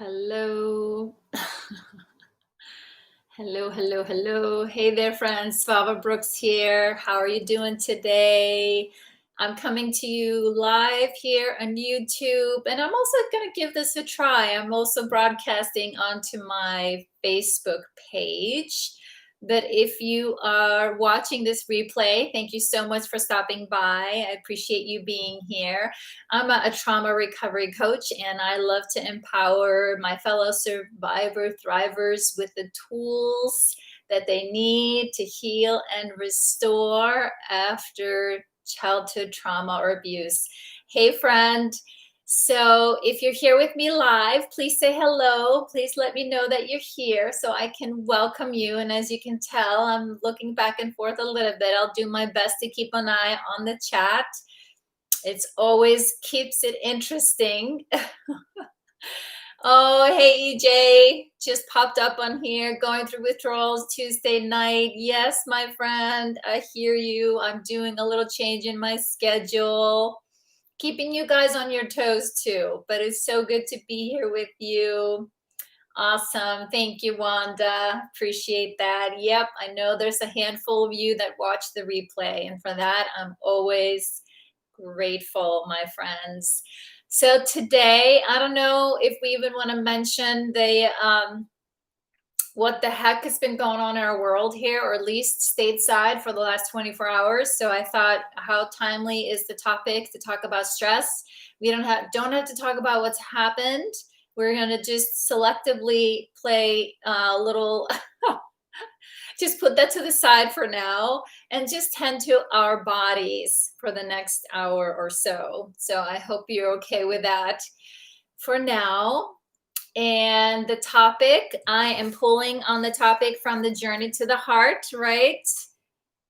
Hello. Hello. Hey there, friends. Svava Brooks here. How are you doing today? I'm coming to you live here on YouTube, and I'm also going to give this a try. I'm also broadcasting onto my Facebook page. But if you are watching this replay, thank you so much for stopping by. I appreciate you being here. I'm a trauma recovery coach, and I love to empower my fellow survivor thrivers with the tools that they need to heal and restore after childhood trauma or abuse. Hey, friend. So if you're here with me live, please say hello. Please let me know that you're here so I can welcome you. And as you can tell, I'm looking back and forth a little bit. I'll do my best to keep an eye on the chat. It's always keeps it interesting. Oh, hey, EJ, just popped up on here, going through withdrawals Tuesday night. Yes, my friend, I hear you. I'm doing a little change in my schedule, keeping you guys on your toes too, but it's so good to be here with you. Awesome. Thank you, Wanda. Appreciate that. Yep, I know there's a handful of you that watch the replay, and for that, I'm always grateful, my friends. So today, I don't know if we even want to mention the what the heck has been going on in our world here, or at least stateside for the last 24 hours. So I thought, how timely is the topic to talk about stress? We don't have to talk about what's happened. We're going to just selectively play a little just put that to the side for now and just tend to our bodies for the next hour or so. So I hope you're okay with that for now. And the topic, I am pulling on the topic from the Journey to the Heart, right?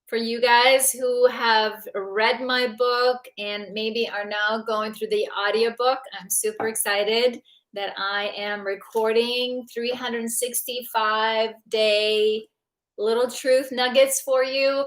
For you guys who have read my book and maybe are now going through the audiobook, I'm super excited that I am recording 365-day little truth nuggets for you.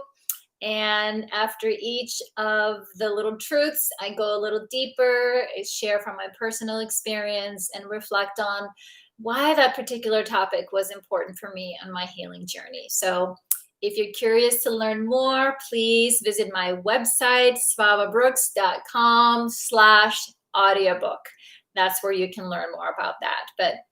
And after each of the little truths, I go a little deeper, I share from my personal experience, and reflect on why that particular topic was important for me on my healing journey. So if you're curious to learn more, please visit my website, svavabrooks.com/audiobook. That's where you can learn more about that. But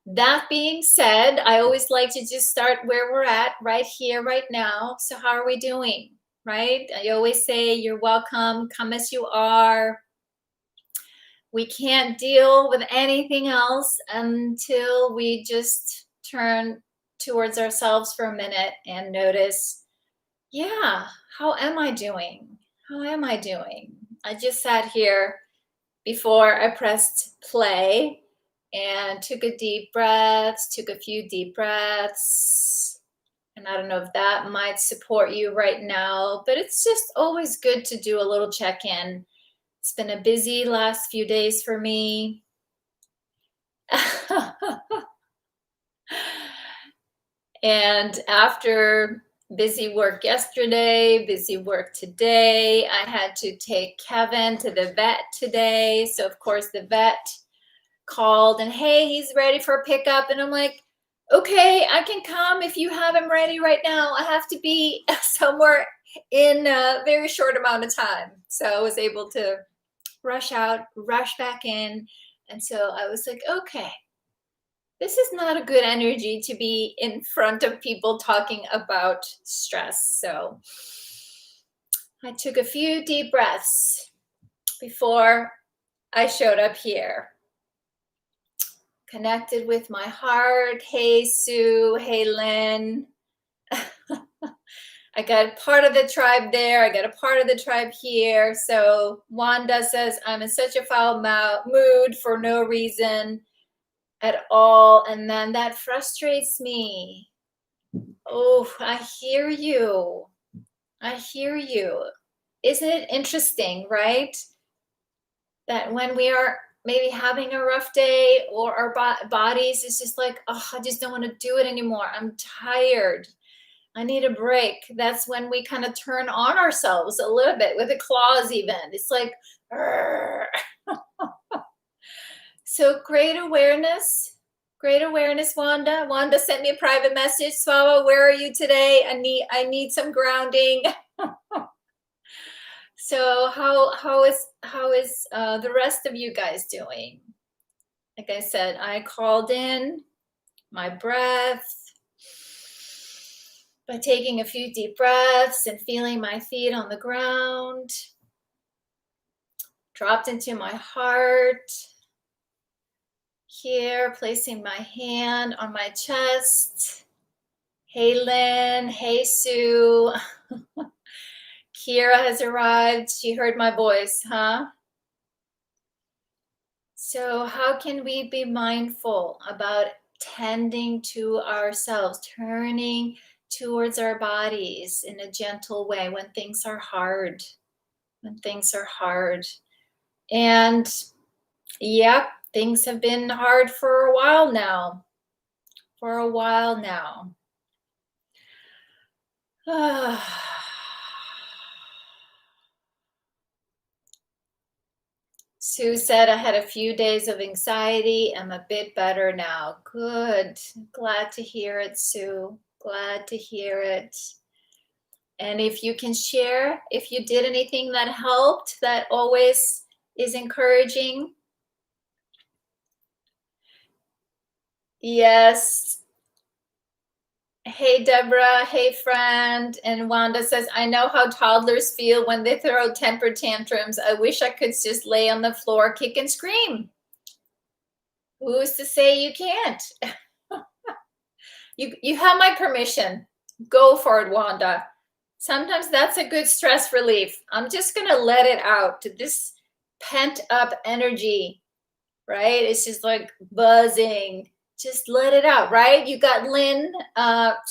that being said, I always like to just start where we're at, right here, right now. So how are we doing, right? I always say you're welcome, come as you are. We can't deal with anything else until we just turn towards ourselves for a minute and notice, yeah, how am I doing? How am I doing? I just sat here before I pressed play and took a few deep breaths. And I don't know if that might support you right now, but it's just always good to do a little check-in. It's been a busy last few days for me. And after busy work yesterday, busy work today, I had to take Kevin to the vet today. So of course the vet called and, hey, he's ready for a pickup. And I'm like, okay, I can come if you have him ready right now. I have to be somewhere in a very short amount of time. So I was able to rush back in. And so I was like, okay, this is not a good energy to be in front of people talking about stress. So I took a few deep breaths before I showed up here. Connected with my heart. Hey, Sue. Hey, Lynn. I got part of the tribe there. I got a part of the tribe here. So Wanda says, I'm in such a foul mood for no reason at all. And then that frustrates me. Oh, I hear you. I hear you. Isn't it interesting, right? That when we are maybe having a rough day, or our bodies is just like, oh, I just don't want to do it anymore. I'm tired. I need a break. That's when we kind of turn on ourselves a little bit with the claws even. It's like, So great awareness, Wanda. Wanda sent me a private message. Svava, where are you today? I need some grounding. So how is the rest of you guys doing? Like I said, I called in my breath by taking a few deep breaths and feeling my feet on the ground. Dropped into my heart. Here, placing my hand on my chest. Hey, Lynn. Hey, Sue. Kira has arrived. She heard my voice, huh? So how can we be mindful about tending to ourselves, turning towards our bodies in a gentle way when things are hard, And yep, things have been hard for a while now, Sue said, I had a few days of anxiety. I'm a bit better now. Good. Glad to hear it, Sue. Glad to hear it. And if you can share, if you did anything that helped, that always is encouraging. Yes. Hey, Deborah. Hey, friend. And Wanda says, I know how toddlers feel when they throw temper tantrums. I wish I could just lay on the floor, kick and scream. Who's to say you can't? You have my permission. Go for it, Wanda. Sometimes that's a good stress relief. I'm just going to let it out to this pent up energy, right? It's just like buzzing. Just let it out, right? You got Lynn.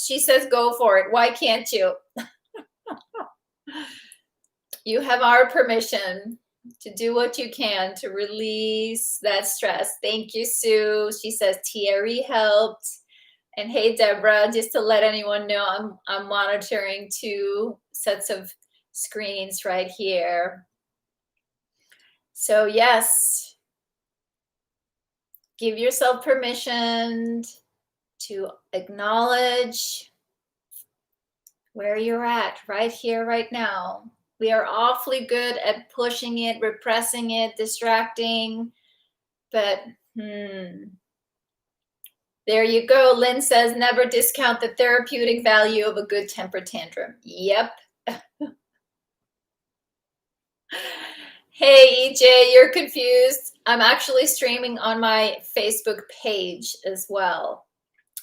She says go for it. Why can't you? You have our permission to do what you can to release that stress. Thank you, Sue. She says Thierry helped. And hey, Deborah, just to let anyone know, I'm monitoring 2 sets of screens right here. So yes, give yourself permission to acknowledge where you're at right here, right now. We are awfully good at pushing it, repressing it, distracting, but there you go. Lynn says, never discount the therapeutic value of a good temper tantrum. Yep. Hey, EJ, you're confused. I'm actually streaming on my Facebook page as well.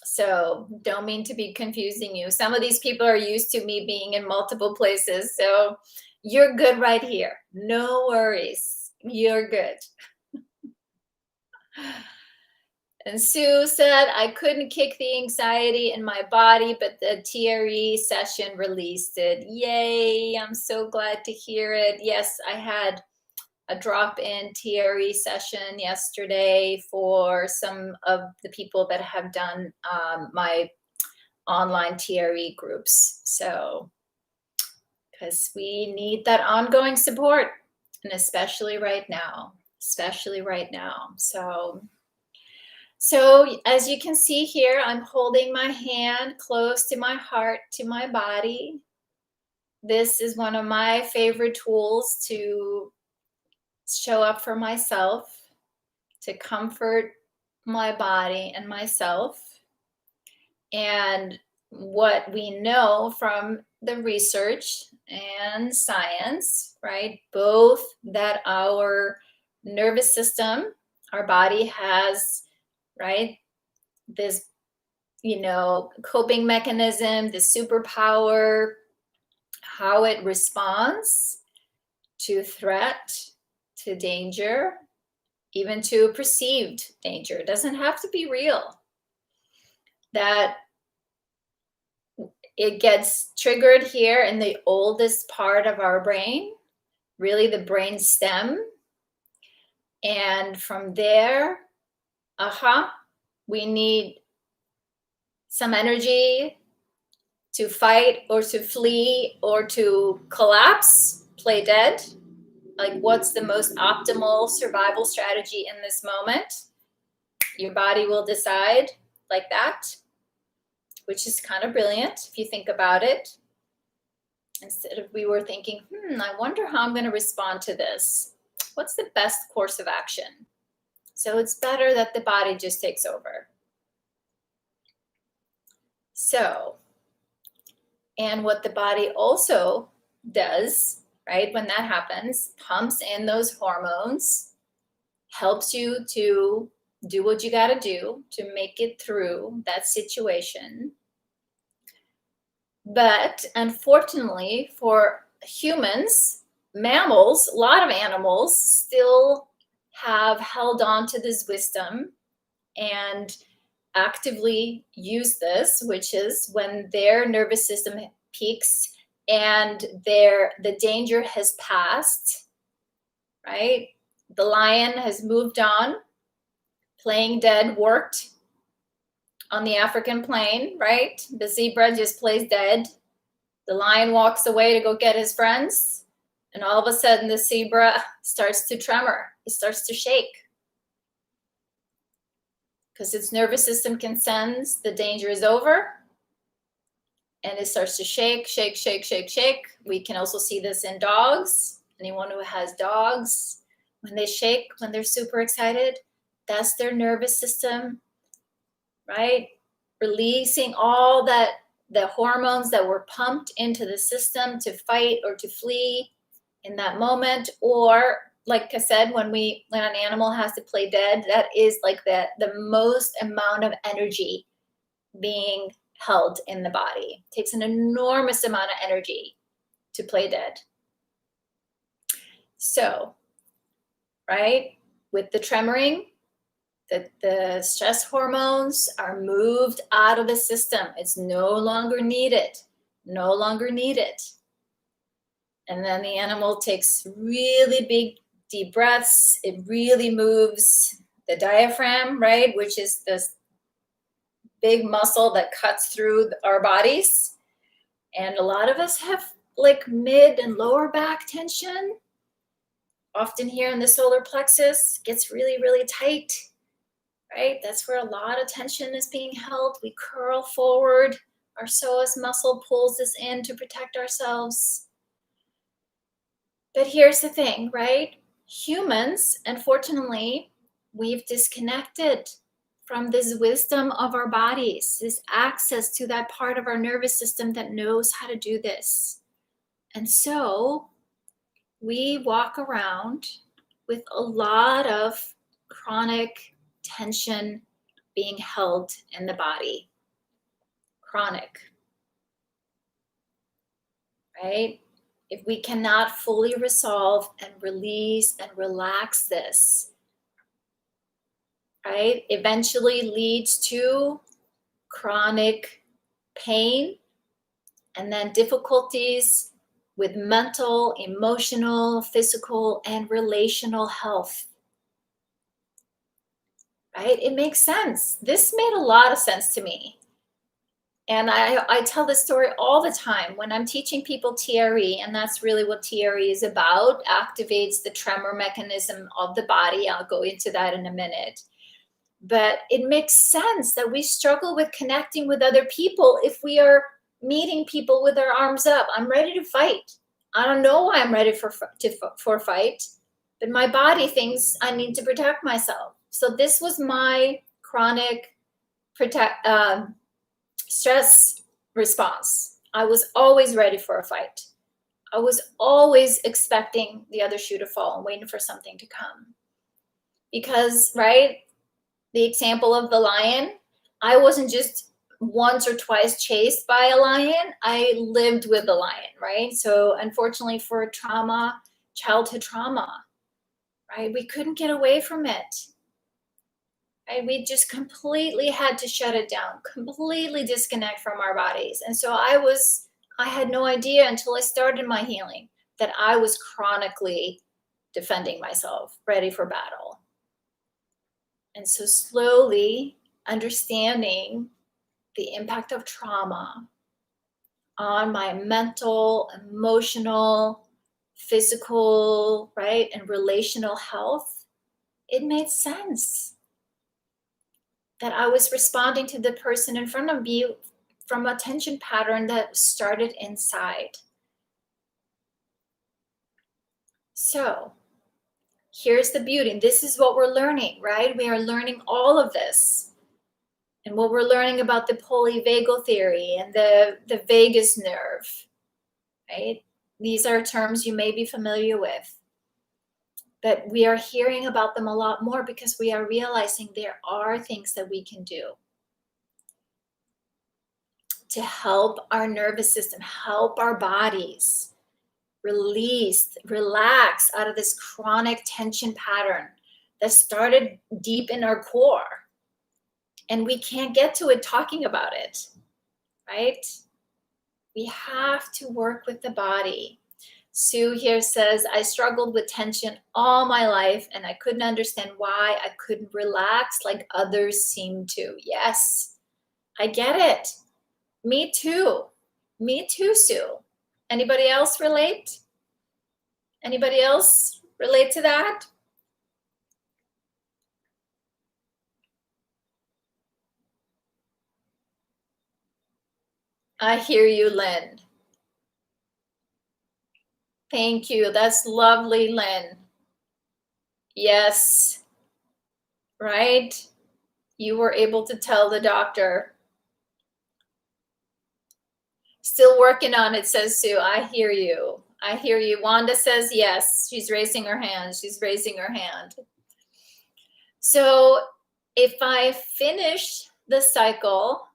So don't mean to be confusing you. Some of these people are used to me being in multiple places. So you're good right here. No worries. You're good. And Sue said, I couldn't kick the anxiety in my body, but the TRE session released it. Yay, I'm so glad to hear it. Yes, I had a drop-in TRE session yesterday for some of the people that have done my online TRE groups. So, because we need that ongoing support, and especially right now. So as you can see here, I'm holding my hand close to my heart, to my body. This is one of my favorite tools to show up for myself, to comfort my body and myself. And what we know from the research and science, right, both that our nervous system, our body has, right, this, coping mechanism, this superpower, how it responds to threat, to danger, even to perceived danger. It doesn't have to be real. That it gets triggered here in the oldest part of our brain, really the brain stem. And from there, we need some energy to fight or to flee or to collapse, play dead. Like, what's the most optimal survival strategy in this moment? Your body will decide like that, which is kind of brilliant if you think about it. Instead of we were thinking, I wonder how I'm going to respond to this. What's the best course of action? So it's better that the body just takes over. So, and what the body also does, right, when that happens, pumps in those hormones, helps you to do what you got to do to make it through that situation. But unfortunately for humans, mammals, a lot of animals still have held on to this wisdom and actively use this, which is when their nervous system peaks and the danger has passed, right? The lion has moved on. Playing dead worked on the African plain, right? The zebra just plays dead. The lion walks away to go get his friends. And all of a sudden the zebra starts to tremor. It starts to shake. Because its nervous system can sense the danger is over. And it starts to shake, shake, shake, shake, shake. We can also see this in dogs. Anyone who has dogs, when they shake, when they're super excited, that's their nervous system, right? Releasing all that, the hormones that were pumped into the system to fight or to flee in that moment. Or like I said, when an animal has to play dead, that is like the most amount of energy being held in the body. It takes an enormous amount of energy to play dead. So, right, with the tremoring, the stress hormones are moved out of the system. It's no longer needed, no longer needed. And then the animal takes really big, deep breaths. It really moves the diaphragm, right, which is this big muscle that cuts through our bodies. And a lot of us have like mid and lower back tension. Often here in the solar plexus, gets really, really tight, right? That's where a lot of tension is being held. We curl forward. Our psoas muscle pulls us in to protect ourselves. But here's the thing, right? Humans, unfortunately, we've disconnected from this wisdom of our bodies, this access to that part of our nervous system that knows how to do this. And so we walk around with a lot of chronic tension being held in the body. Chronic, right? If we cannot fully resolve and release and relax this, right, eventually leads to chronic pain and then difficulties with mental, emotional, physical, and relational health. Right? It makes sense. This made a lot of sense to me. And I tell this story all the time when I'm teaching people TRE, and that's really what TRE is about, activates the tremor mechanism of the body. I'll go into that in a minute. But it makes sense that we struggle with connecting with other people if we are meeting people with our arms up. I'm ready to fight. I don't know why I'm ready for a fight, but my body thinks I need to protect myself. So this was my chronic stress response. I was always ready for a fight. I was always expecting the other shoe to fall and waiting for something to come. Because, right, the example of the lion, I wasn't just once or twice chased by a lion. I lived with the lion, right? So unfortunately for trauma, childhood trauma, right, we couldn't get away from it. Right? We just completely had to shut it down, completely disconnect from our bodies. And so I had no idea until I started my healing that I was chronically defending myself, ready for battle. And so slowly understanding the impact of trauma on my mental, emotional, physical, right, and relational health, it made sense. that I was responding to the person in front of me from a tension pattern that started inside. So here's the beauty. This is what we're learning, right? We are learning all of this. And what we're learning about the polyvagal theory and the vagus nerve, right? These are terms you may be familiar with. But we are hearing about them a lot more because we are realizing there are things that we can do to help our nervous system, help our bodies release, relax out of this chronic tension pattern that started deep in our core. And we can't get to it talking about it, right? We have to work with the body. Sue here says, I struggled with tension all my life and I couldn't understand why I couldn't relax like others seem to. Yes, I get it. Me too. Me too, Sue. Anybody else relate? Anybody else relate to that? I hear you, Lynn. Thank you. That's lovely, Lynn. Yes. Right? You were able to tell the doctor. Still working on it, says Sue. I hear you. I hear you. Wanda says yes. She's raising her hand. She's raising her hand. So if I finish the cycle,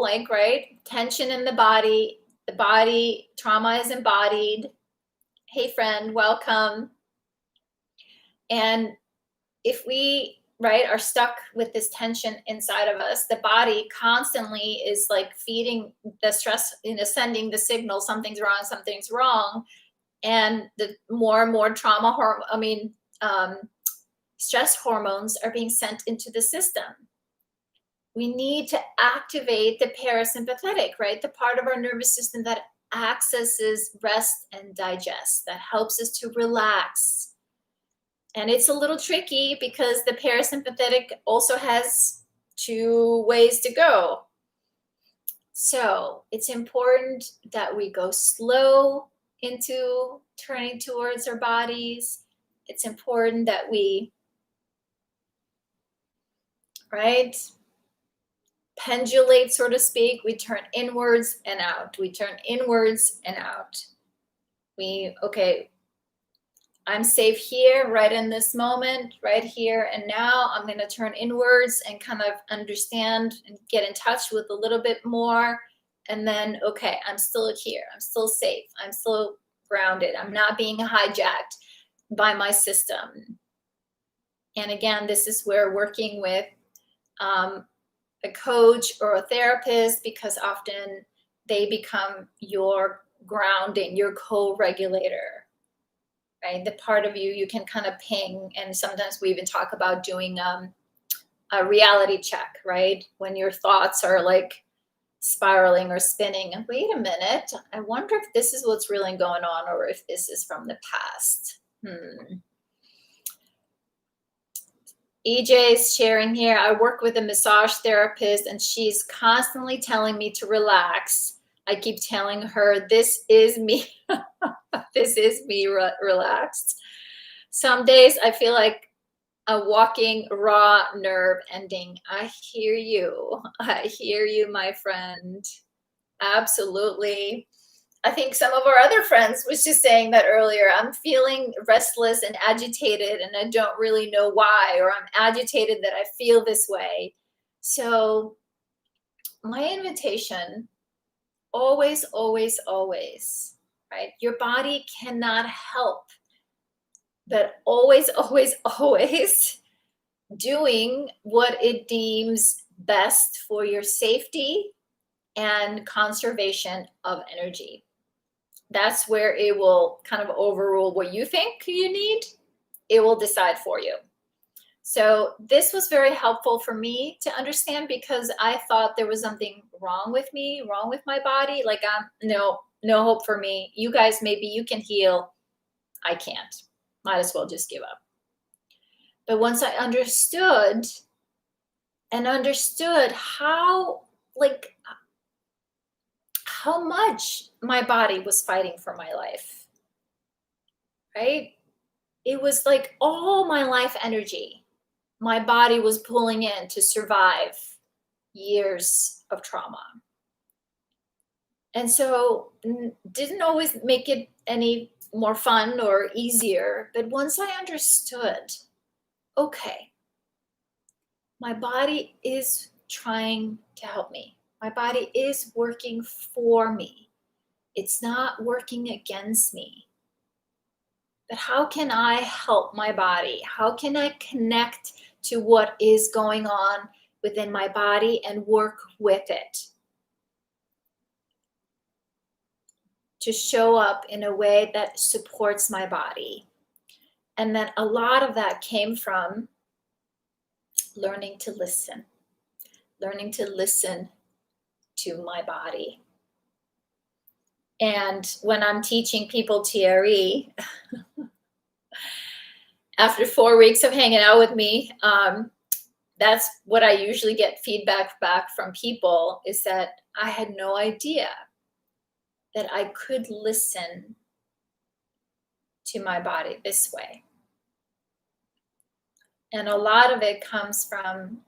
like, right, tension in the body, trauma is embodied. Hey, friend, welcome. And if we, right, are stuck with this tension inside of us, the body constantly is like feeding the stress, sending the signal, something's wrong. And the more and more stress hormones are being sent into the system. We need to activate the parasympathetic, right? The part of our nervous system that accesses rest and digest, that helps us to relax. And it's a little tricky because the parasympathetic also has two ways to go. So it's important that we go slow into turning towards our bodies. It's important that we, right, pendulate, so to speak. We turn inwards and out. We turn inwards and out. Okay, I'm safe here, right in this moment, right here and now. I'm going to turn inwards and kind of understand and get in touch with a little bit more. And then, okay, I'm still here. I'm still safe. I'm still grounded. I'm not being hijacked by my system. And again, this is where working with a coach or a therapist, because often they become your grounding, your co-regulator, right? The part of you can kind of ping. And sometimes we even talk about doing a reality check, right? When your thoughts are like spiraling or spinning. And wait a minute, I wonder if this is what's really going on or if this is from the past. EJ's sharing here. I work with a massage therapist and she's constantly telling me to relax. I keep telling her, this is me. This is me relaxed. Some days I feel like a walking raw nerve ending. I hear you. I hear you, my friend. Absolutely. I think some of our other friends was just saying that earlier. I'm feeling restless and agitated and I don't really know why, or I'm agitated that I feel this way. So my invitation, always, always, always, right? Your body cannot help but always, always, always doing what it deems best for your safety and conservation of energy. That's where it will kind of overrule what you think you need. It will decide for you. So this was very helpful for me to understand because I thought there was something wrong with me, wrong with my body. Like, no hope for me. You guys, maybe you can heal. I can't. Might as well just give up. But once I understood how, like, how much my body was fighting for my life, right? It was like all my life energy, my body was pulling in to survive years of trauma. And so didn't always make it any more fun or easier. But once I understood, okay, my body is trying to help me. My body is working for me. It's not working against me. But how can I help my body? How can I connect to what is going on within my body and work with it to show up in a way that supports my body? And then a lot of that came from learning to listen to my body. And when I'm teaching people TRE, after 4 weeks of hanging out with me, that's what I usually get feedback back from people, is that I had no idea that I could listen to my body this way. And a lot of it comes from,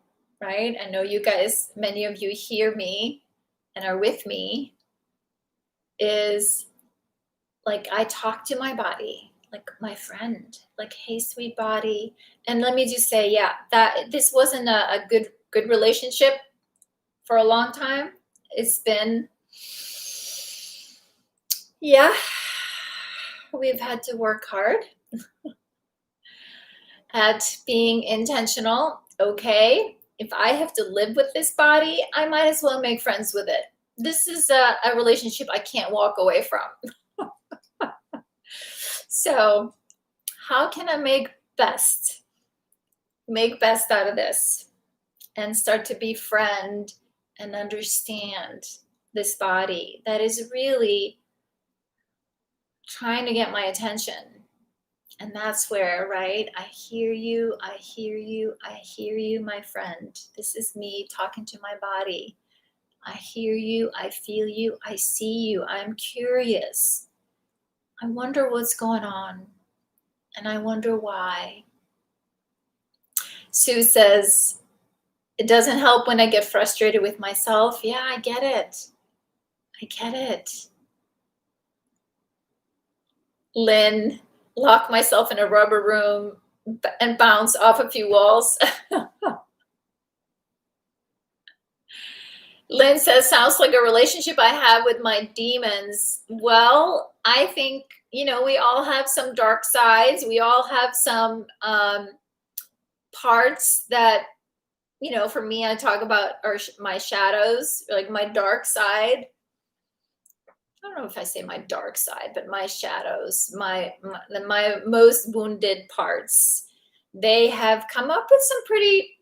right? I know you guys, many of you hear me and are with me, is like I talk to my body like my friend, like, hey, sweet body. And let me just say, yeah, that this wasn't a good relationship for a long time. It's been, yeah, we've had to work hard at being intentional. Okay, if I have to live with this body, I might as well make friends with it. This is a relationship I can't walk away from. So how can I make best out of this and start to befriend and understand this body that is really trying to get my attention? And that's where, right, I hear you, my friend. This is me talking to my body. I hear you, I feel you, I see you, I'm curious. I wonder what's going on, and I wonder why. Sue says, it doesn't help when I get frustrated with myself. Yeah, I get it. Lynn, lock myself in a rubber room and bounce off a few walls. Lynn says, sounds like a relationship I have with my demons. Well, I think, we all have some dark sides. We all have some parts that, for me, I talk about my shadows, like my dark side. I don't know if I say my dark side, but my shadows, my most wounded parts. They have come up with some pretty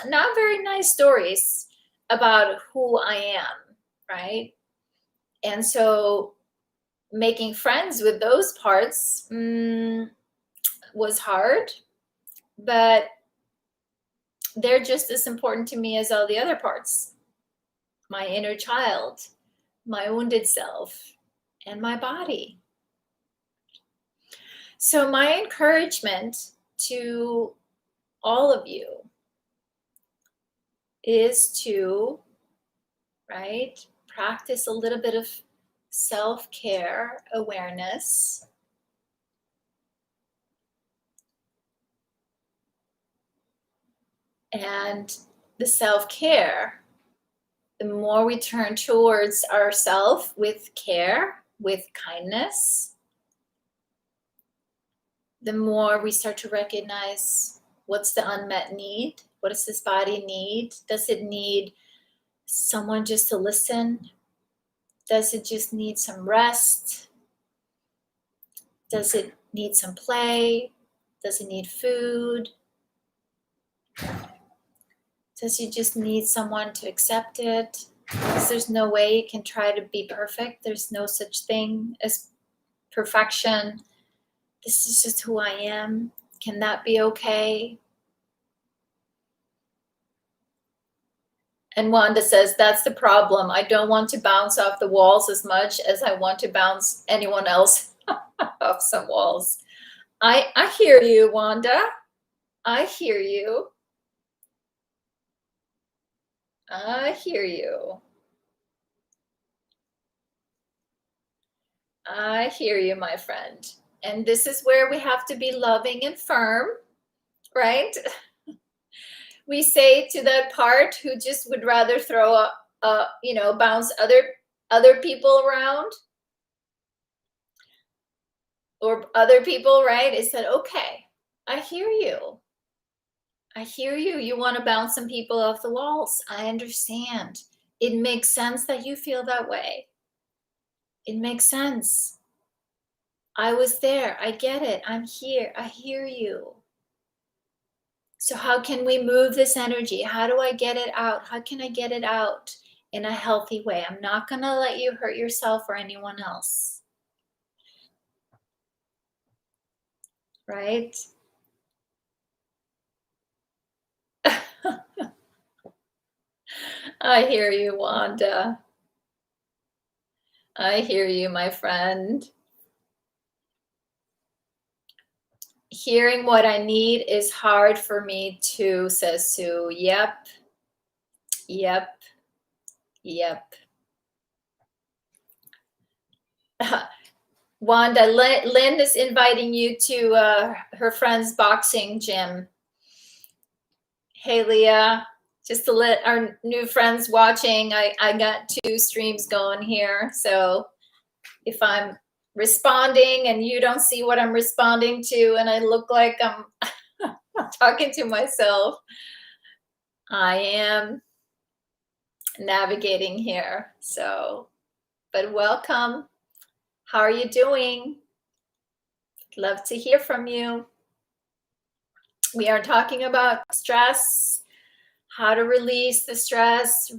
not very nice stories about who I am, right? And so making friends with those parts was hard, but they're just as important to me as all the other parts. My inner child, my wounded self, and my body. So my encouragement to all of you is to, right, practice a little bit of self-care awareness. And the self-care, the more we turn towards ourselves with care, with kindness, the more we start to recognize what's the unmet need. What does this body need? Does it need someone just to listen? Does it just need some rest? Does it need some play? Does it need food? Does it just need someone to accept it? Because there's no way you can try to be perfect. There's no such thing as perfection. This is just who I am. Can that be okay? And Wanda says, that's the problem. I don't want to bounce off the walls as much as I want to bounce anyone else off some walls. I hear you, Wanda. I hear you. I hear you. I hear you, my friend. And this is where we have to be loving and firm, right? We say to that part who just would rather throw bounce other people around or other people, right? Is that okay? I hear you. I hear you. You want to bounce some people off the walls. I understand. It makes sense that you feel that way. It makes sense. I was there. I get it. I'm here. I hear you. So, how can we move this energy? How do I get it out? How can I get it out in a healthy way? I'm not going to let you hurt yourself or anyone else. Right? I hear you, Wanda. I hear you, my friend. Hearing what I need is hard for me too, says Sue. Yep. Yep. Yep. Wanda, Lynn is inviting you to her friend's boxing gym. Hey, Leah, just to let our new friends watching, I got 2 streams going here. So if I'm responding and you don't see what I'm responding to and I look like I'm talking to myself, I am navigating here. So, but welcome. How are you doing? Love to hear from you. We are talking about stress, how to release the stress,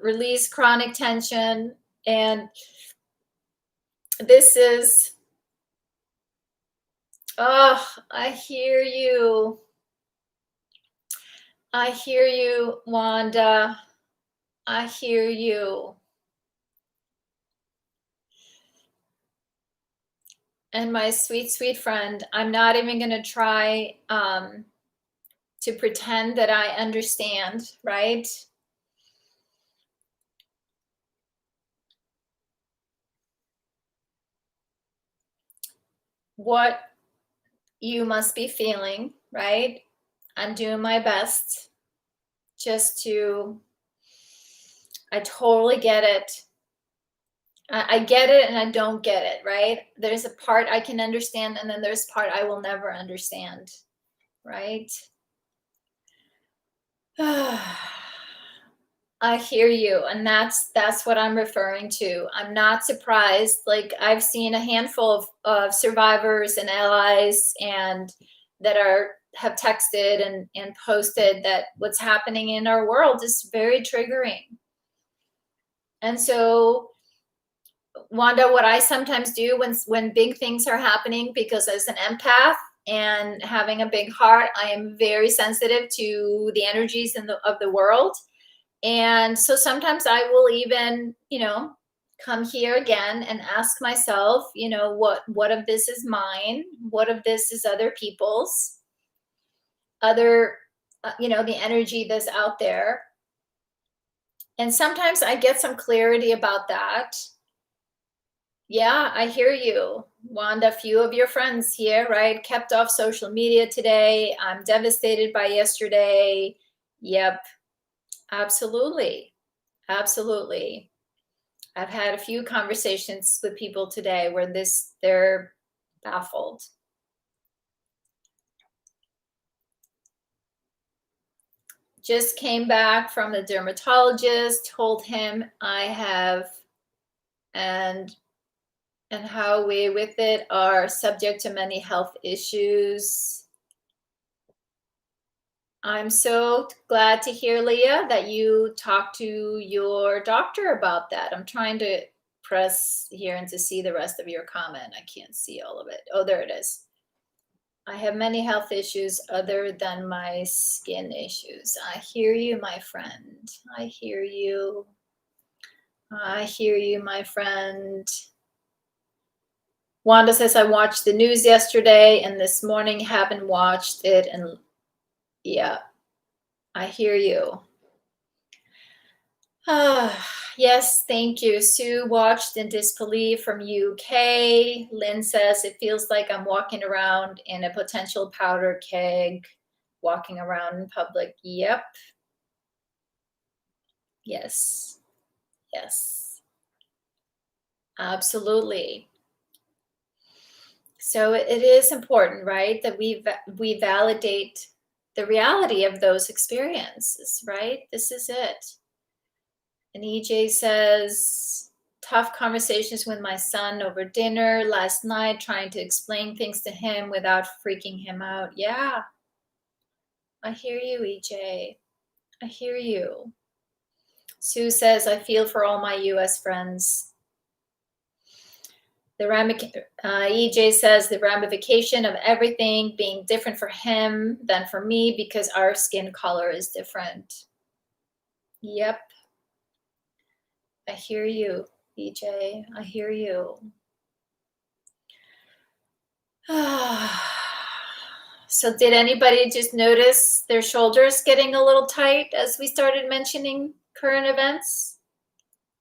release chronic tension. And this is, oh, I hear you. I hear you, Wanda. I hear you. And my sweet, sweet friend, I'm not even going to try to pretend that I understand, right? What you must be feeling, right? I'm doing my best just to, I totally get it. I get it and I don't get it, right? There's a part I can understand and then there's part I will never understand, right? I hear you, and that's what I'm referring to. I'm not surprised. Like I've seen a handful of survivors and allies and that have texted and posted that what's happening in our world is very triggering. And so Wanda, what I sometimes do when big things are happening, because as an empath and having a big heart, I am very sensitive to the energies of the world. And so sometimes I will even, come here again and ask myself, what of this is mine? What of this is other people's? Other, the energy that's out there. And sometimes I get some clarity about that. Yeah, I hear you, Wanda. A few of your friends here, right, kept off social media today. I'm devastated by yesterday. Yep, absolutely. Absolutely. I've had a few conversations with people today where they're baffled. Just came back from the dermatologist, told him I have, and how we with it are subject to many health issues. I'm so glad to hear, Leah, that you talked to your doctor about that. I'm trying to press here and to see the rest of your comment. I can't see all of it. Oh, there it is. I have many health issues other than my skin issues. I hear you, my friend. I hear you. I hear you, my friend. Wanda says, I watched the news yesterday and this morning haven't watched it. And yeah, I hear you. Yes, thank you. Sue watched in disbelief from UK. Lynn says, it feels like I'm walking around in a potential powder keg, walking around in public. Yep. Yes. Yes. Absolutely. So it is important, right, that we validate the reality of those experiences, right? This is it. And EJ says, tough conversations with my son over dinner last night, trying to explain things to him without freaking him out. Yeah, I hear you, EJ. I hear you. Sue says, I feel for all my US friends. EJ says the ramification of everything being different for him than for me because our skin color is different. Yep. I hear you, EJ. I hear you. So did anybody just notice their shoulders getting a little tight as we started mentioning current events?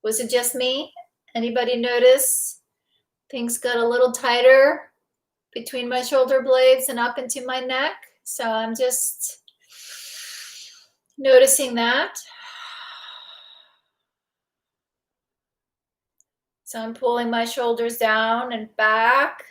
Was it just me? Anybody notice things got a little tighter between my shoulder blades and up into my neck? So I'm just noticing that. So I'm pulling my shoulders down and back.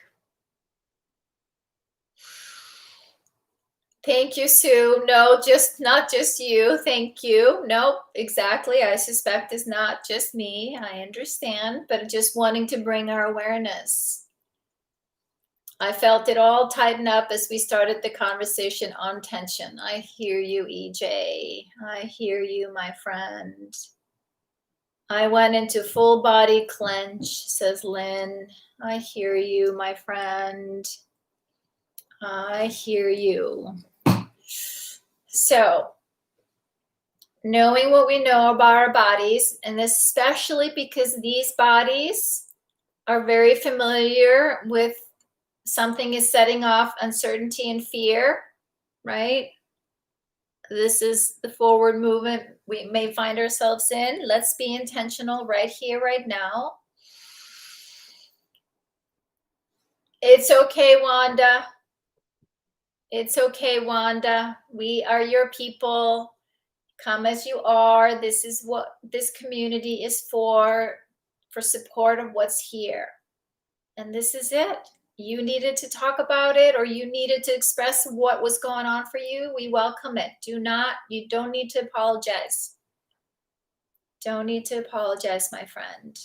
Thank you, Sue. No, not just you. Thank you. Nope, exactly. I suspect it's not just me. I understand, but just wanting to bring our awareness. I felt it all tighten up as we started the conversation on tension. I hear you, EJ. I hear you, my friend. I went into full body clench, says Lynn. I hear you, my friend. I hear you. So, knowing what we know about our bodies, and especially because these bodies are very familiar with something is setting off uncertainty and fear, right? This is the forward movement we may find ourselves in. Let's be intentional right here, right now. It's okay, Wanda. It's okay, Wanda. We are your people. Come as you are. This is what this community is for support of what's here. And this is it. You needed to talk about it, or you needed to express what was going on for you. We welcome it. You don't need to apologize. Don't need to apologize, my friend.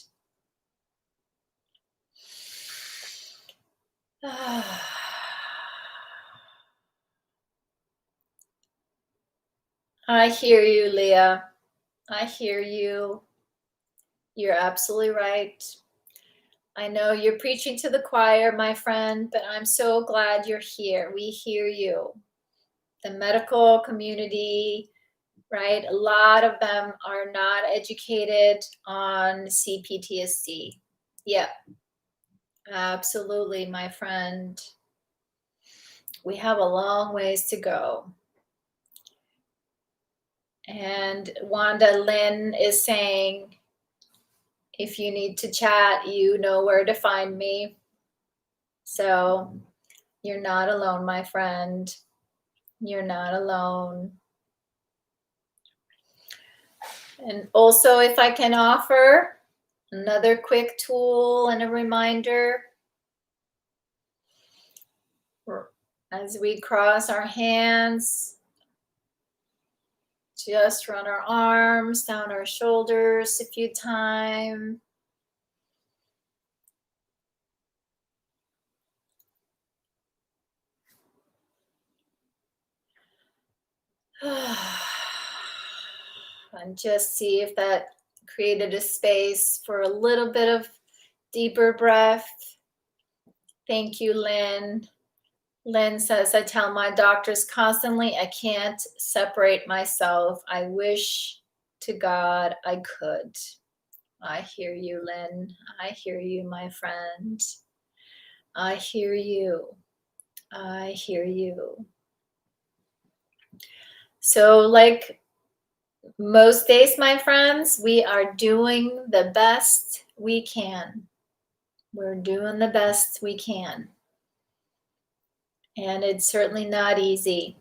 I hear you, Leah. I hear you. You're absolutely right. I know you're preaching to the choir, my friend, but I'm so glad you're here. We hear you. The medical community, right? A lot of them are not educated on CPTSD. Yeah, absolutely, my friend. We have a long ways to go. And Wanda Lynn is saying, if you need to chat, you know where to find me. So you're not alone, my friend. You're not alone. And also, if I can offer another quick tool and a reminder, as we cross our hands, just run our arms down our shoulders a few times. And just see if that created a space for a little bit of deeper breath. Thank you, Lynn. Lynn says, I tell my doctors constantly I can't separate myself. I wish to God I could. I hear you, Lynn. I hear you, my friend. I hear you. I hear you. So, like most days, my friends, we are doing the best we can. We're doing the best we can. And it's certainly not easy.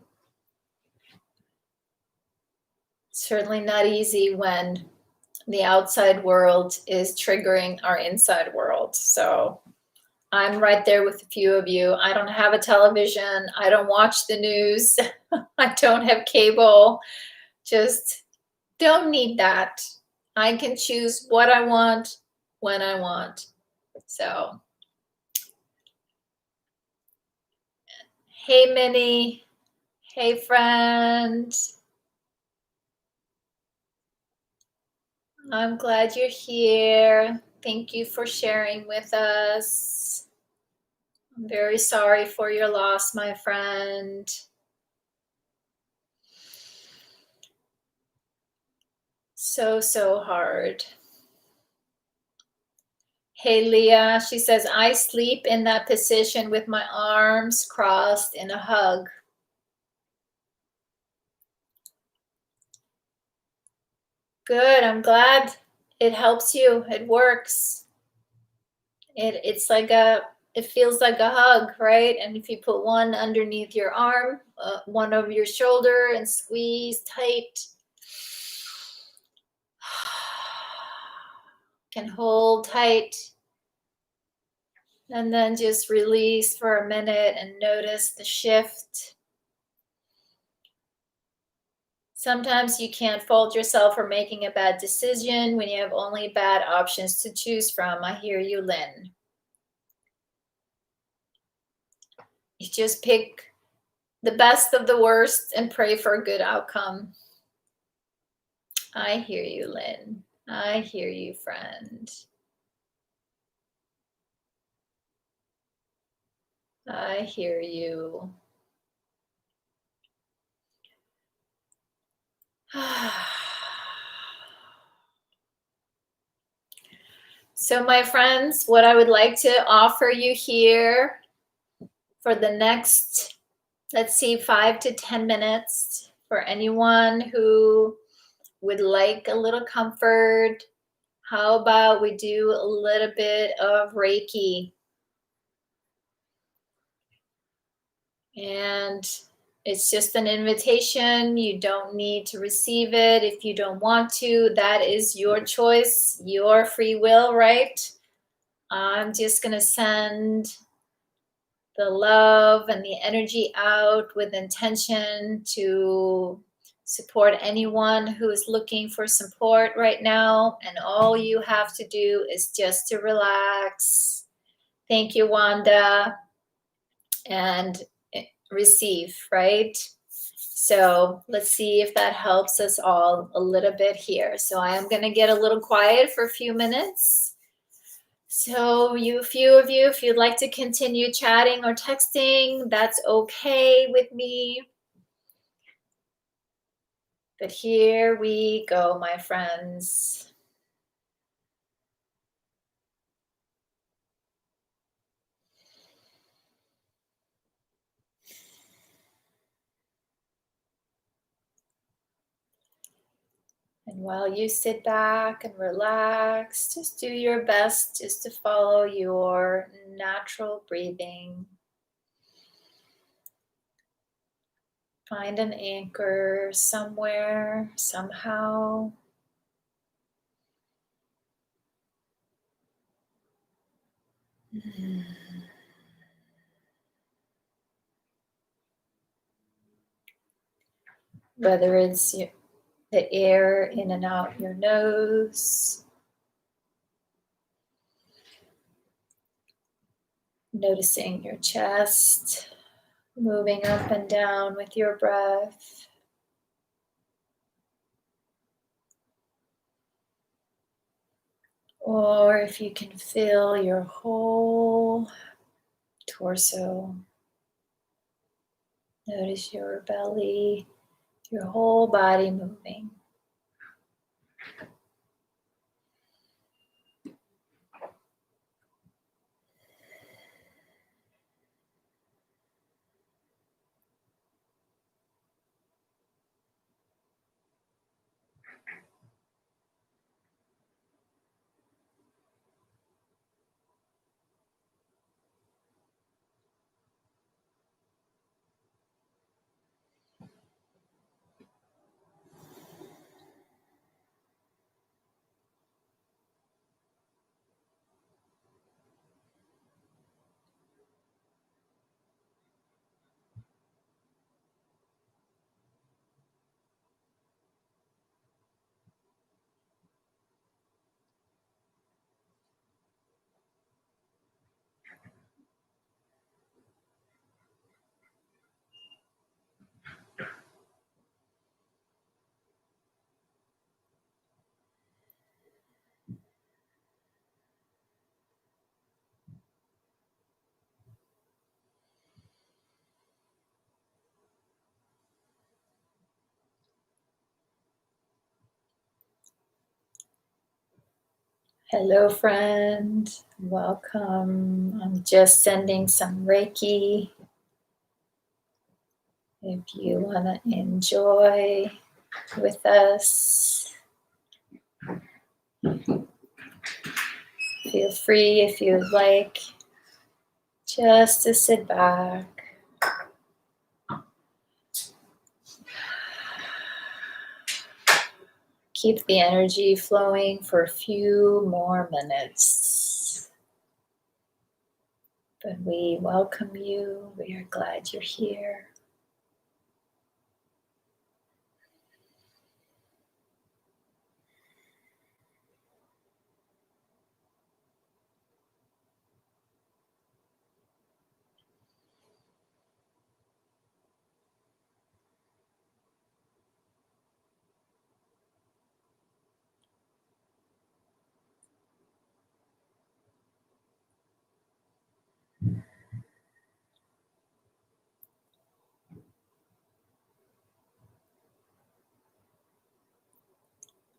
Certainly not easy when the outside world is triggering our inside world. So I'm right there with a few of you. I don't have a television. I don't watch the news. I don't have cable. Just don't need that. I can choose what I want when I want. So, hey, Minnie. Hey, friend. I'm glad you're here. Thank you for sharing with us. I'm very sorry for your loss, my friend. So hard. Hey, Leah, she says, I sleep in that position with my arms crossed in a hug. Good, I'm glad it helps you. It works. It feels like a hug, right? And if you put one underneath your arm, one over your shoulder, and squeeze tight, can hold tight, and then just release for a minute and notice the shift. Sometimes you can't fault yourself for making a bad decision when you have only bad options to choose from. I hear you, Lynn. You just pick the best of the worst and pray for a good outcome. I hear you, Lynn. I hear you, friend. I hear you. So, my friends, what I would like to offer you here for the next, let's see, 5 to 10 minutes for anyone who would like a little comfort. How about we do a little bit of Reiki? And it's just an invitation. You don't need to receive it if you don't want to. That is your choice, your free will, right? I'm just going to send the love and the energy out with intention to support anyone who is looking for support right now. And all you have to do is just to relax. Thank you, Wanda. And receive, right? So let's see if that helps us all a little bit here. So I am going to get a little quiet for a few minutes. So a few of you, if you'd like to continue chatting or texting, that's okay with me. But here we go, my friends. And while you sit back and relax, just do your best just to follow your natural breathing. Find an anchor somewhere, somehow. Whether it's the air in and out your nose, noticing your chest, moving up and down with your breath. Or if you can feel your whole torso. Notice your belly, your whole body moving. Hello, friend. Welcome. I'm just sending some Reiki. If you want to enjoy with us, feel free if you'd like just to sit back. Keep the energy flowing for a few more minutes. But we welcome you. We are glad you're here.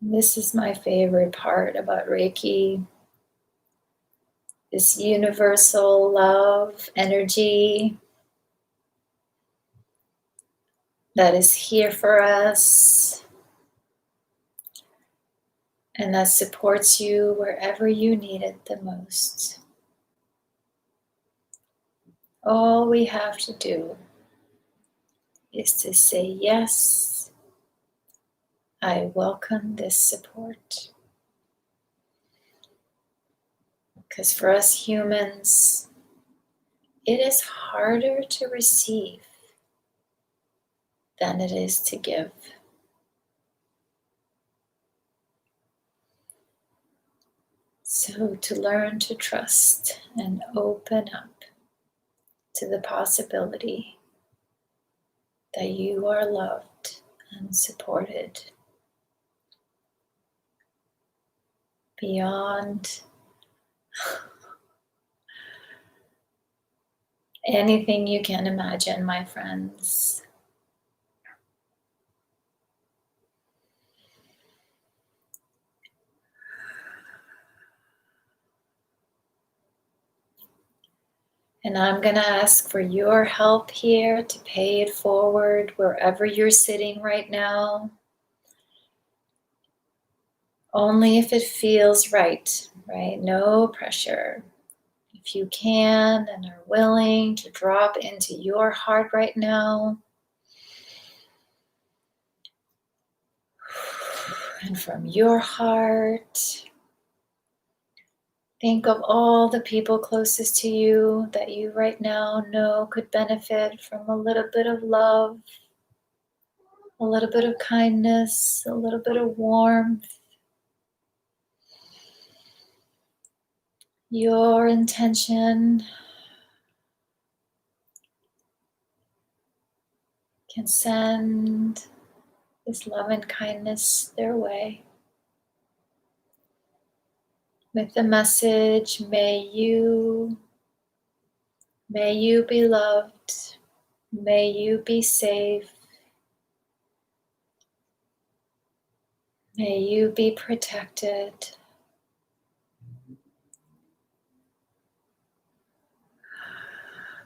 This is my favorite part about Reiki. This universal love energy that is here for us and that supports you wherever you need it the most. All we have to do is to say, yes, I welcome this support. Because for us humans, it is harder to receive than it is to give. So to learn to trust and open up to the possibility that you are loved and supported beyond anything you can imagine, my friends. And I'm going to ask for your help here to pay it forward wherever you're sitting right now. Only if it feels right, right? No pressure. If you can and are willing to drop into your heart right now, and from your heart, think of all the people closest to you that you right now know could benefit from a little bit of love, a little bit of kindness, a little bit of warmth. Your intention can send this love and kindness their way. With the message, may you be loved, May you be safe. May you be protected.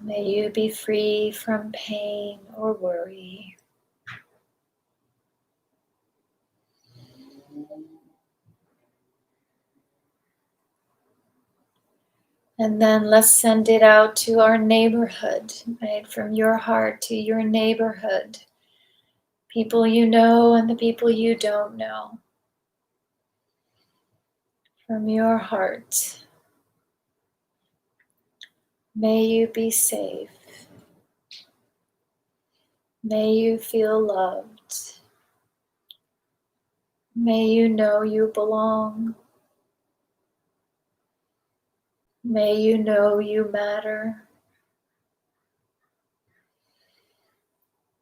May you be free from pain or worry. And then let's send it out to our neighborhood, right? From your heart to your neighborhood. People you know and the people you don't know. From your heart. May you be safe. May you feel loved. May you know you belong. May you know you matter.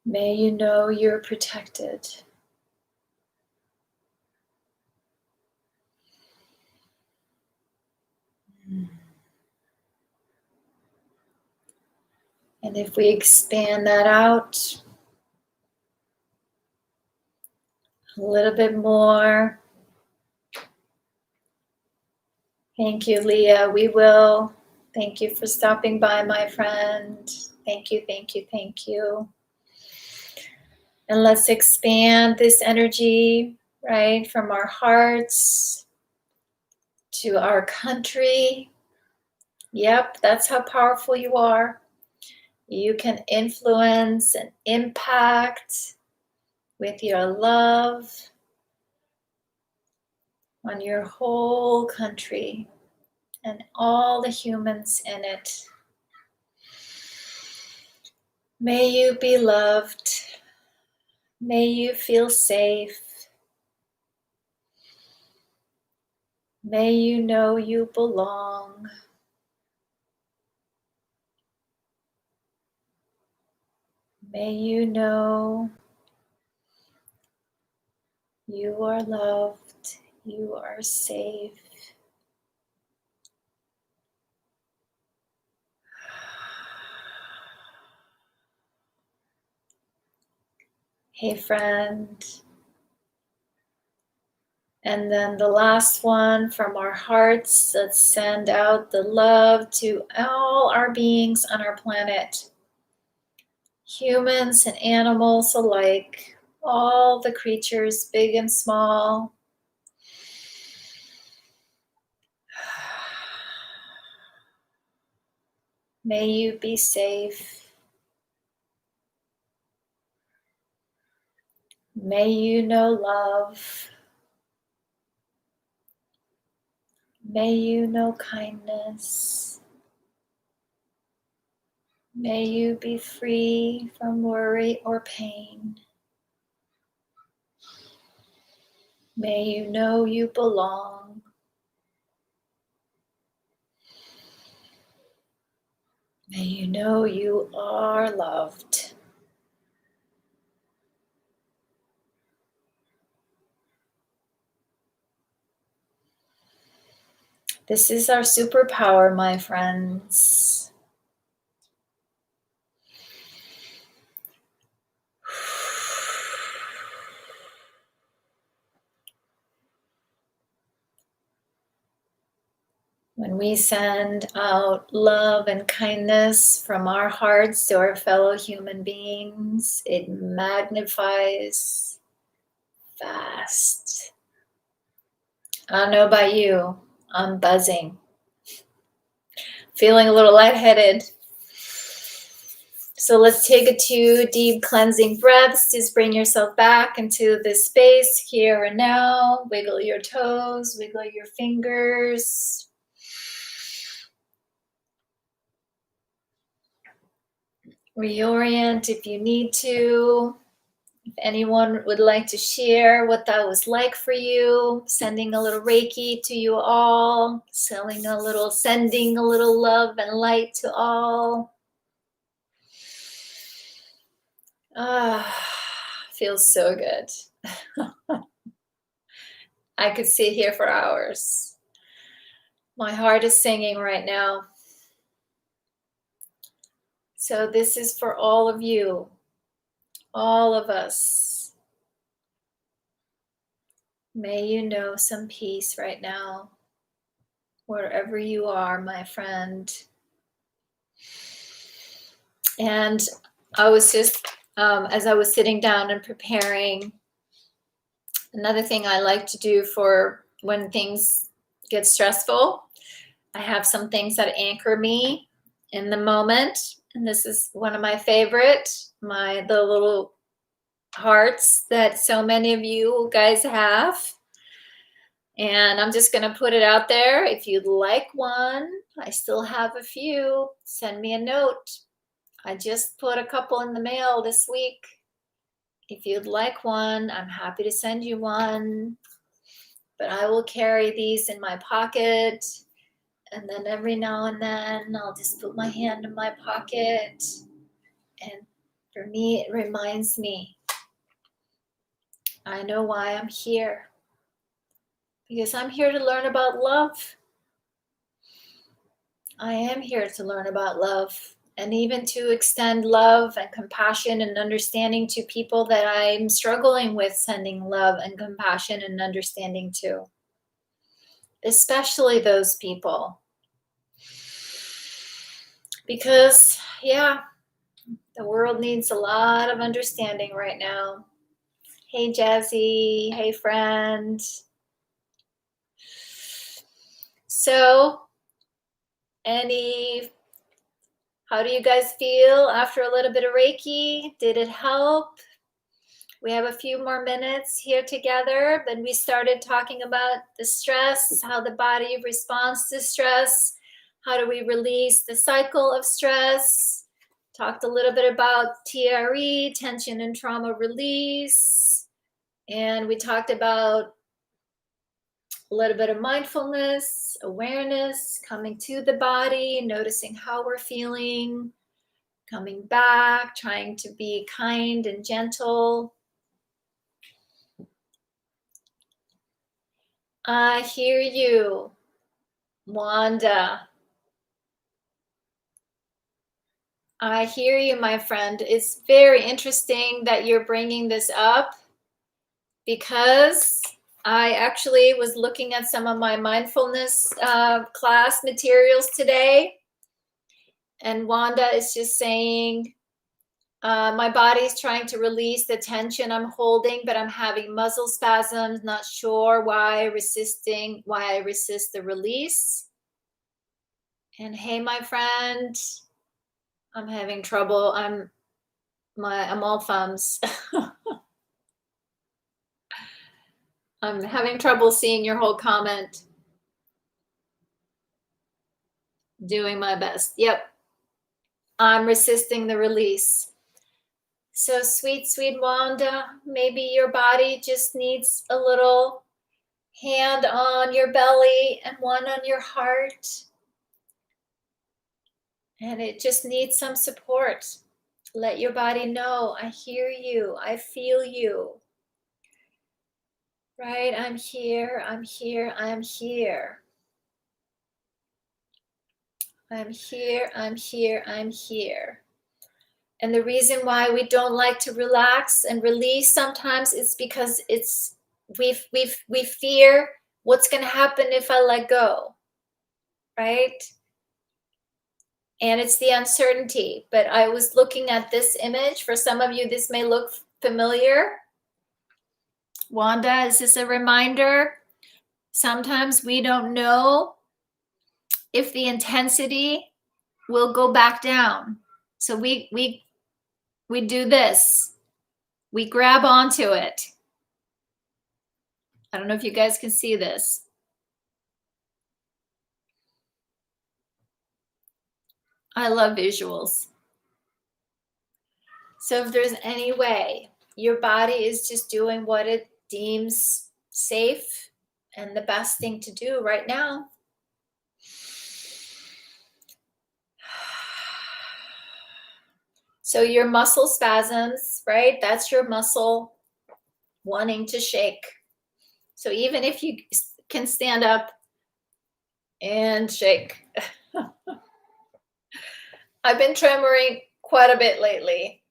May you know you're protected. And if we expand that out a little bit more. Thank you, Leah. We will. Thank you for stopping by, my friend. Thank you, thank you, thank you. And let's expand this energy, right, from our hearts to our country. Yep, that's how powerful you are. You can influence and impact with your love on your whole country and all the humans in it. May you be loved. May you feel safe. May you know you belong. May you know you are loved. You are safe. Hey, friend. And then the last one from our hearts, let's send out the love to all our beings on our planet. Humans and animals alike, all the creatures, big and small. May you be safe. May you know love. May you know kindness. May you be free from worry or pain. May you know you belong. May you know you are loved. This is our superpower, my friends. When we send out love and kindness from our hearts to our fellow human beings, it magnifies fast. I don't know about you, I'm buzzing. Feeling a little lightheaded. So let's take 2 deep cleansing breaths. Just bring yourself back into this space here and now. Wiggle your toes, wiggle your fingers. Reorient if you need to. If anyone would like to share what that was like for you, sending a little Reiki to you all, sending a little love and light to all. Feels so good. I could sit here for hours. My heart is singing right now. So this is for all of you, all of us. May you know some peace right now, wherever you are, my friend. And I was just, as I was sitting down and preparing, another thing I like to do for when things get stressful, I have some things that anchor me in the moment. And this is one of my favorite, the little hearts that so many of you guys have. And I'm just going to put it out there. If you'd like one, I still have a few. Send me a note. I just put a couple in the mail this week. If you'd like one, I'm happy to send you one. But I will carry these in my pocket. And then every now and then, I'll just put my hand in my pocket. And for me, it reminds me, I know why I'm here. Because I'm here to learn about love. I am here to learn about love, and even to extend love and compassion and understanding to people that I'm struggling with sending love and compassion and understanding to. Especially those people. Because, yeah, the world needs a lot of understanding right now. Hey, Jazzy. Hey, friend. So, how do you guys feel after a little bit of Reiki? Did it help? We have a few more minutes here together. Then we started talking about the stress, how the body responds to stress. How do we release the cycle of stress? Talked a little bit about TRE, tension and trauma release. And we talked about a little bit of mindfulness, awareness, coming to the body, noticing how we're feeling, coming back, trying to be kind and gentle. I hear you, Wanda. I hear you, my friend. It's very interesting that you're bringing this up, because I actually was looking at some of my mindfulness class materials today, and Wanda is just saying, my body's trying to release the tension I'm holding, but I'm having muscle spasms, not sure why I resist the release. And hey, my friend, I'm having trouble. I'm all thumbs. I'm having trouble seeing your whole comment. Doing my best. Yep. I'm resisting the release. So sweet, sweet Wanda, maybe your body just needs a little hand on your belly and one on your heart. And it just needs some support. Let your body know, I hear you, I feel you. Right? I'm here, I'm here, I'm here. I'm here, I'm here, I'm here. And the reason why we don't like to relax and release sometimes is because we fear what's going to happen if I let go, right? And it's the uncertainty. But I was looking at this image. For some of you, this may look familiar. Wanda, is this a reminder? Sometimes we don't know if the intensity will go back down. So we do this. We grab onto it. I don't know if you guys can see this. I love visuals. So if there's any way your body is just doing what it deems safe and the best thing to do right now, so your muscle spasms, right? That's your muscle wanting to shake. So even if you can stand up and shake. I've been tremoring quite a bit lately.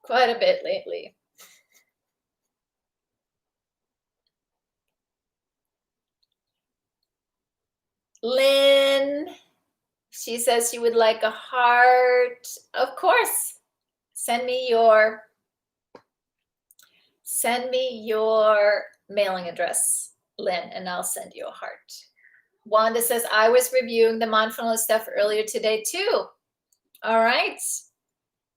Quite a bit lately. Lynn, she says she would like a heart. Of course. Send me your mailing address, Lynn, and I'll send you a heart. Wanda says, I was reviewing the mindfulness stuff earlier today too. All right.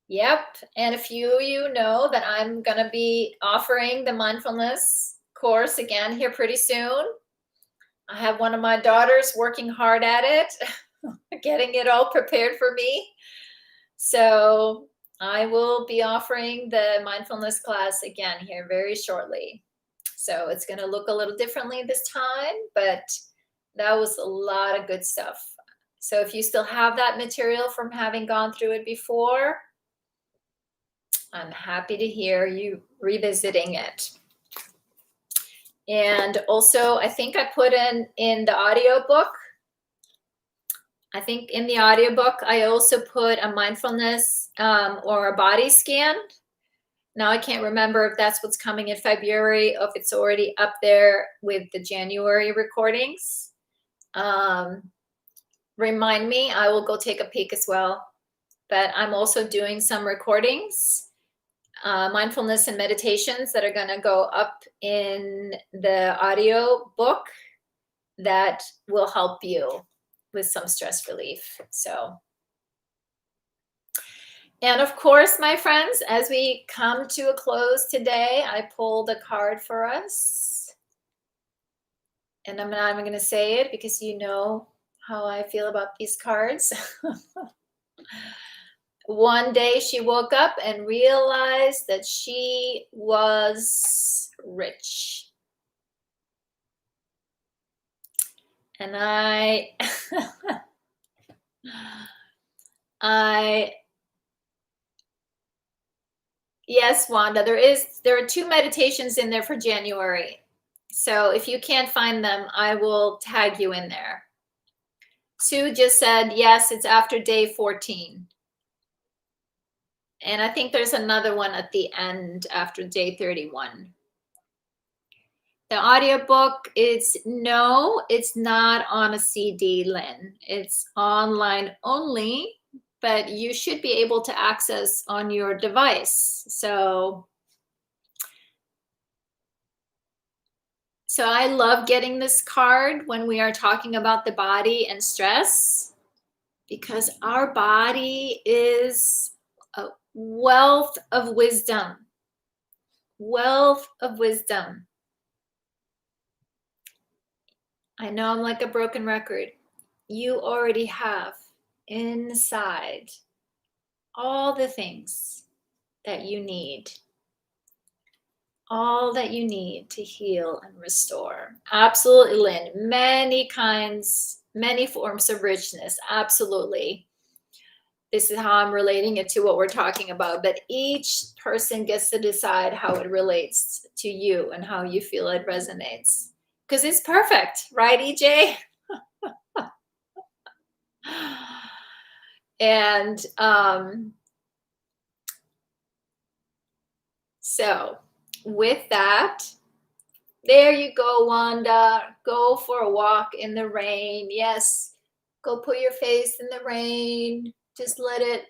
Yep. And a few of you know that I'm going to be offering the mindfulness course again here pretty soon. I have one of my daughters working hard at it, getting it all prepared for me. So I will be offering the mindfulness class again here very shortly. So it's going to look a little differently this time, but that was a lot of good stuff. So if you still have that material from having gone through it before, I'm happy to hear you revisiting it. And also, I think I put in the audiobook. I think in the audiobook, I also put a mindfulness or a body scan. Now I can't remember if that's what's coming in February or if it's already up there with the January recordings. Remind me, I will go take a peek as well. But I'm also doing some recordings, mindfulness and meditations that are going to go up in the audio book that will help you with some stress relief. So, and of course, my friends, as we come to a close today, I pulled a card for us. And I'm not even going to say it because you know how I feel about these cards. One day she woke up and realized that she was rich. And yes, Wanda, there are 2 meditations in there for January. So if you can't find them, I will tag you in there. Sue just said, yes, it's after day 14. And I think there's another one at the end after day 31. The audiobook it's not on a CD, Lynn. It's online only, but you should be able to access on your device. So I love getting this card when we are talking about the body and stress, because our body is a wealth of wisdom. Wealth of wisdom. I know I'm like a broken record. You already have inside all the things that you need. All that you need to heal and restore. Absolutely, Lynn. Many kinds, many forms of richness. Absolutely. This is how I'm relating it to what we're talking about. But each person gets to decide how it relates to you and how you feel it resonates. Because it's perfect, right, EJ? And so with that, there you go, Wanda. Go for a walk in the rain. Yes, go put your face in the rain. Just let it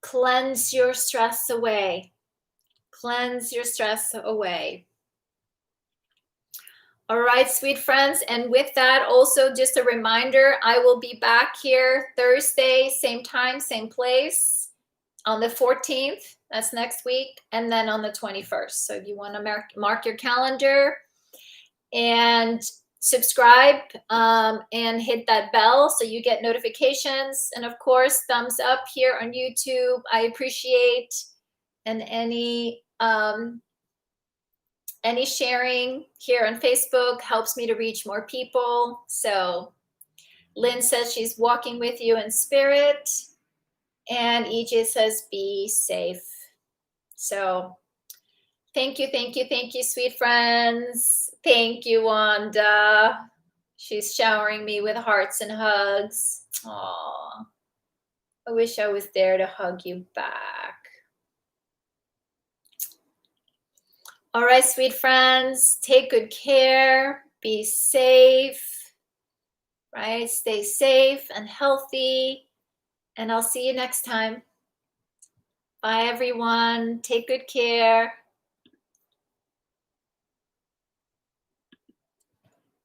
cleanse your stress away. Cleanse your stress away. All right, sweet friends. And with that, also just a reminder, I will be back here Thursday, same time, same place, on the 14th. That's next week. And then on the 21st. So if you want to mark your calendar and subscribe and hit that bell so you get notifications. And of course, thumbs up here on YouTube. I appreciate. And any sharing here on Facebook helps me to reach more people. So Lynn says she's walking with you in spirit. And EJ says, be safe. So thank you, sweet friends. Thank you, Wanda. She's showering me with hearts and hugs. Aww. I wish I was there to hug you back. All right, sweet friends, take good care, be safe, right? Stay safe and healthy, and I'll see you next time. Bye, everyone. Take good care.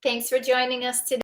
Thanks for joining us today.